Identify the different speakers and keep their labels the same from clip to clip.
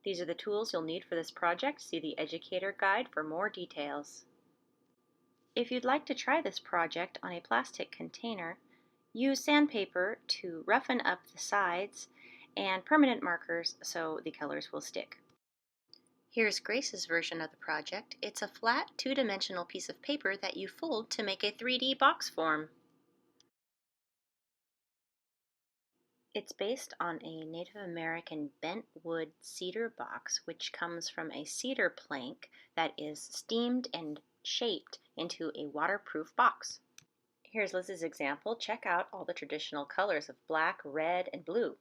Speaker 1: These are the tools you'll need for this project. See the educator guide for more details. If you'd like to try this project on a plastic container, use sandpaper to roughen up the sides and permanent markers so the colors will stick. Here's Grace's version of the project. It's a flat, two-dimensional piece of paper that you fold to make a 3D box form. It's based on a Native American bentwood cedar box, which comes from a cedar plank that is steamed and shaped into a waterproof box. Here's Liz's example. Check out all the traditional colors of black, red, and blue.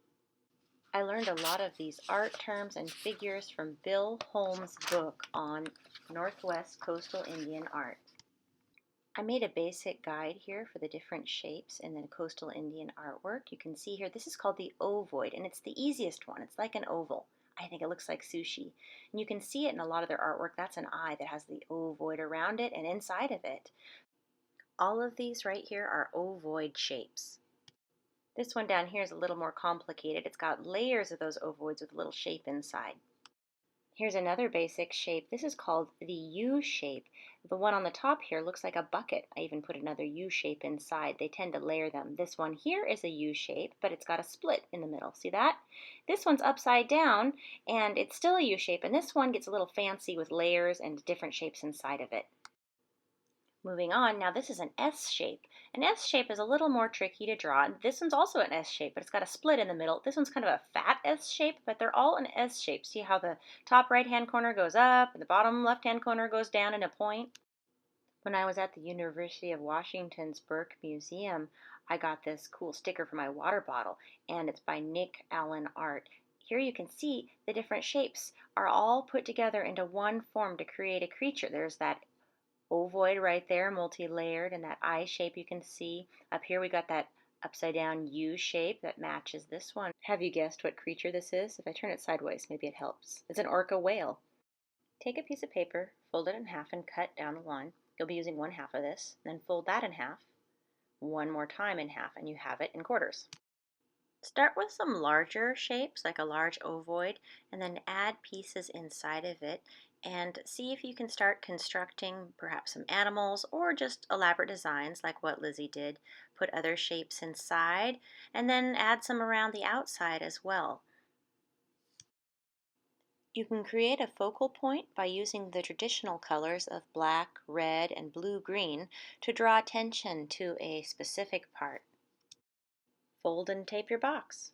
Speaker 1: I learned a lot of these art terms and figures from Bill Holmes' book on Northwest Coastal Indian art. I made a basic guide here for the different shapes in the coastal Indian artwork. You can see here, this is called the ovoid, and it's the easiest one. It's like an oval. I think it looks like sushi. And you can see it in a lot of their artwork. That's an eye that has the ovoid around it and inside of it. All of these right here are ovoid shapes. This one down here is a little more complicated. It's got layers of those ovoids with a little shape inside. Here's another basic shape. This is called the U shape. The one on the top here looks like a bucket. I even put another U shape inside. They tend to layer them. This one here is a U shape, but it's got a split in the middle. See that? This one's upside down, and it's still a U shape, and this one gets a little fancy with layers and different shapes inside of it. Moving on, now this is an S shape. An S shape is a little more tricky to draw. This one's also an S shape, but it's got a split in the middle. This one's kind of a fat S shape, but they're all an S shape. See how the top right-hand corner goes up and the bottom left-hand corner goes down in a point? When I was at the University of Washington's Burke Museum, I got this cool sticker for my water bottle, and it's by Nick Allen Art. Here you can see the different shapes are all put together into one form to create a creature. There's that ovoid right there, multi-layered, and that eye shape you can see. Up here we got that upside down U shape that matches this one. Have you guessed what creature this is? If I turn it sideways, maybe it helps. It's an orca whale. Take a piece of paper, fold it in half, and cut down the line. You'll be using one half of this. Then fold that in half, one more time in half, and you have it in quarters. Start with some larger shapes, like a large ovoid, and then add pieces inside of it and see if you can start constructing perhaps some animals or just elaborate designs like what Lizzie did. Put other shapes inside and then add some around the outside as well. You can create a focal point by using the traditional colors of black, red, and blue-green to draw attention to a specific part. Fold and tape your box.